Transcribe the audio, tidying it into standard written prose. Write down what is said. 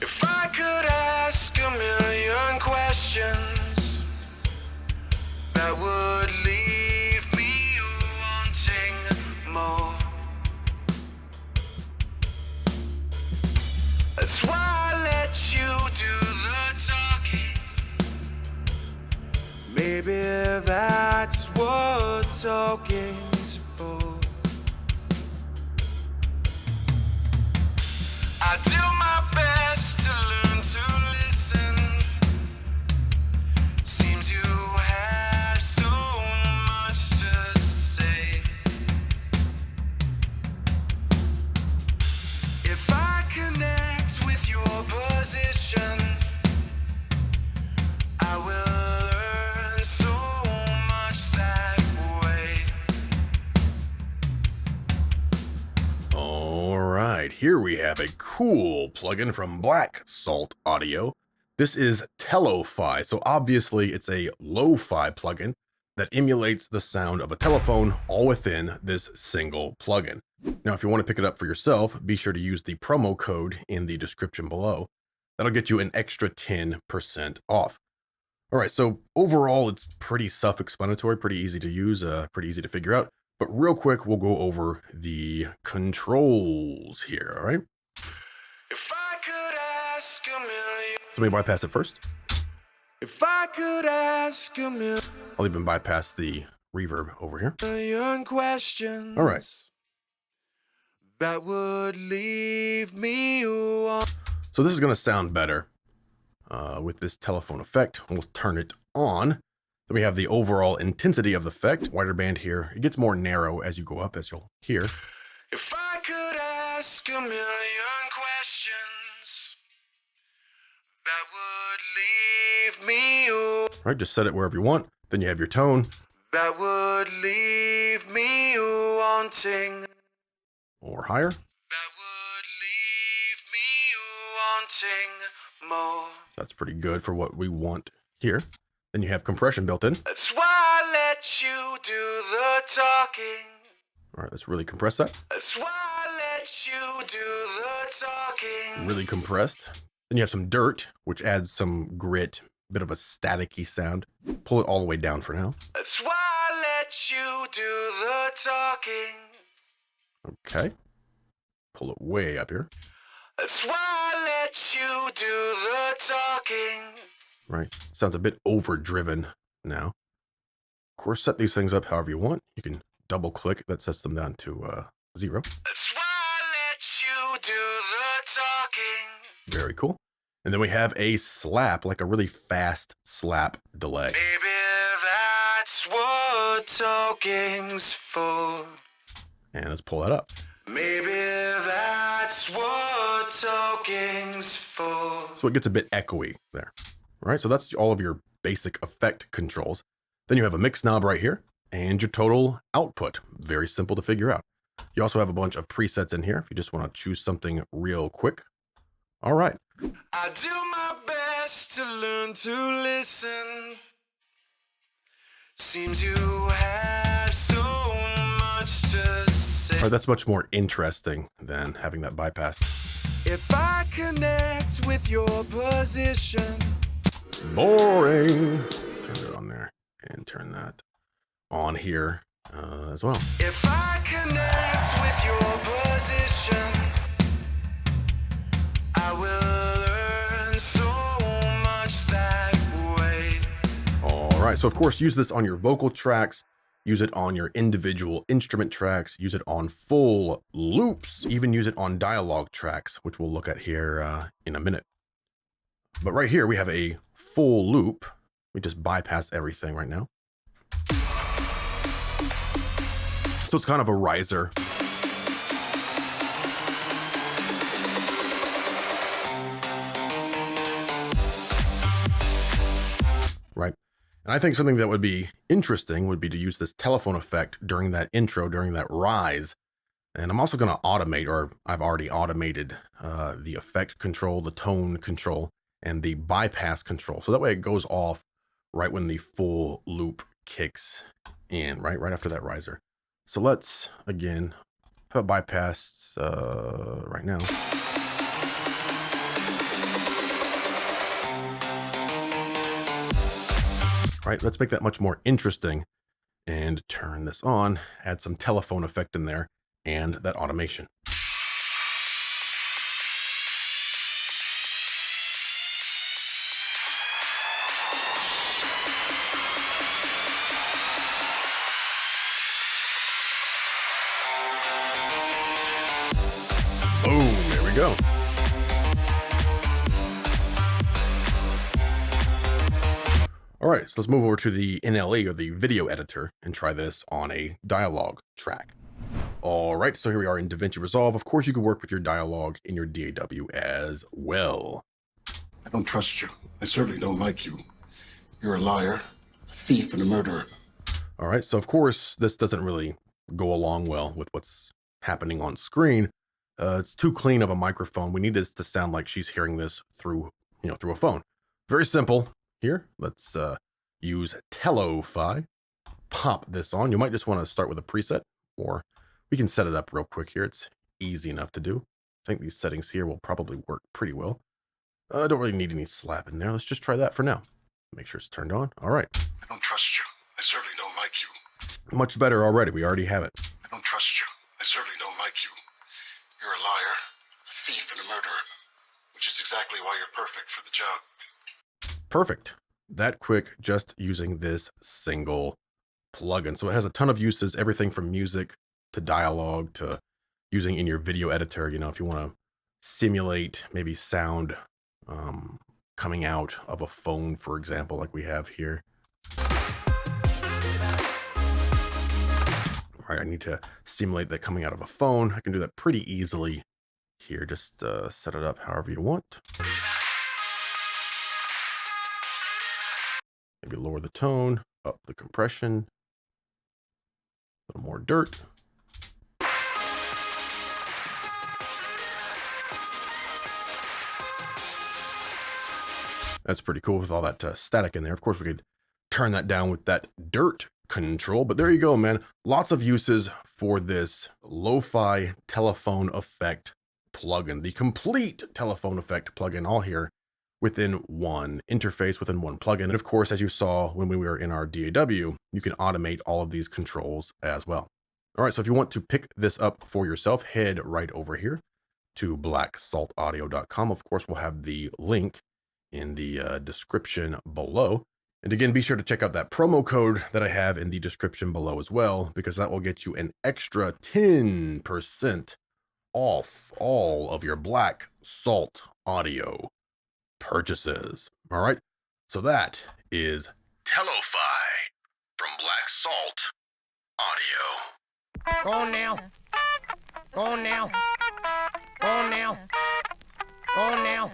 If I could ask a million questions that would leave me wanting more. That's why I let you do the talking. Maybe that's what talking's for. I do my best to learn to listen. Seems you have so much to say. If I connect with your position, I will learn so much that way. All right, here we have a cool plugin from Black Salt Audio. This is Telofi, so obviously it's a lo-fi plugin that emulates the sound of a telephone all within this single plugin. Now, if you want to pick it up for yourself, be sure to use the promo code in the description below. That'll get you an extra 10% off. All right, so overall, it's pretty self-explanatory, pretty easy to use, pretty easy to figure out. But real quick, we'll go over the controls here, all right? If I could ask a million. So let me bypass it first. If I could ask a I'll even bypass the reverb over here. million questions. All right. That would leave me on. So this is going to sound better with this telephone effect. We'll turn it on. Then we have the overall intensity of the effect. Wider band here. It gets more narrow as you go up, as you'll hear. If I could ask a million questions, that would leave me on. All right, just set it wherever you want. Then you have your tone. That would leave me wanting. Or higher. That would leave me wanting more. That's pretty good for what we want here. Then you have compression built in. That's why I let you do the talking. All right, let's really compress that. That's why I let you do the talking. Really compressed. Then you have some dirt, which adds some grit, bit of a staticky sound. Pull it all the way down for now. That's why I let you do the talking. Okay. Pull it way up here. That's why I let you do the talking. Right. Sounds a bit overdriven now. Of course, set these things up however you want. You can double click. That sets them down to 0. That's why I let you do the talking. Very cool. And then we have a slap, like a really fast slap delay. Maybe that's what talking's for. And let's pull that up. Maybe that's what talking's for. So it gets a bit echoey there. All right, so that's all of your basic effect controls. Then you have a mix knob right here and your total output. Very simple to figure out. You also have a bunch of presets in here if you just want to choose something real quick. All right. I do my best to learn to listen. Seems you have so much to say. All right, that's much more interesting than having that bypass. If I connect with your position. Boring. Turn it on there and turn that on here as well. If I connect with your position, I will learn so much that way. All right, so of course, use this on your vocal tracks, use it on your individual instrument tracks, use it on full loops, even use it on dialogue tracks, which we'll look at here in a minute. But right here, we have a full loop. We just bypass everything right now. So it's kind of a riser. Right. And I think something that would be interesting would be to use this telephone effect during that intro, during that rise. And I'm also going to automate, or I've already automated the effect control, the tone control, and the bypass control. So that way it goes off right when the full loop kicks in, right after that riser. So let's, again, have it bypassed right now. All right, let's make that much more interesting and turn this on, add some telephone effect in there and that automation. Boom, there we go. All right, so let's move over to the NLE or the video editor and try this on a dialogue track. All right, so here we are in DaVinci Resolve. Of course, you can work with your dialogue in your DAW as well. I don't trust you. I certainly don't like you. You're a liar, a thief, and a murderer. All right, so of course, this doesn't really go along well with what's happening on screen. It's too clean of a microphone. We need this to sound like she's hearing this through a phone. Very simple. Here, let's use Telofi. Pop this on. You might just want to start with a preset, or we can set it up real quick here. It's easy enough to do. I think these settings here will probably work pretty well. I don't really need any slap in there. Let's just try that for now. Make sure it's turned on. All right. I don't trust you. I certainly don't like you. Much better already. We already have it. I don't trust you. I certainly don't like you. You're a liar, a thief, and a murderer, which is exactly why you're perfect for the job. Perfect. That quick, just using this single plugin. So it has a ton of uses, everything from music to dialogue to using in your video editor. If you want to simulate maybe sound coming out of a phone, for example, like we have here. All right, I need to simulate that coming out of a phone. I can do that pretty easily here. Just set it up however you want. Maybe lower the tone, up the compression, a little more dirt. That's pretty cool with all that static in there. Of course, we could turn that down with that dirt control, but there you go, man. Lots of uses for this lo-fi telephone effect plugin, the complete telephone effect plugin, all here within one interface, within one plugin. And of course, as you saw when we were in our DAW, you can automate all of these controls as well. All right, so if you want to pick this up for yourself, head right over here to blacksaltaudio.com. Of course, we'll have the link in the description below. And again, be sure to check out that promo code that I have in the description below as well, because that will get you an extra 10% off all of your Black Salt Audio purchases. All right, so that is Telofi from Black Salt Audio. Go on now. Go on now. Go on now. Go on now.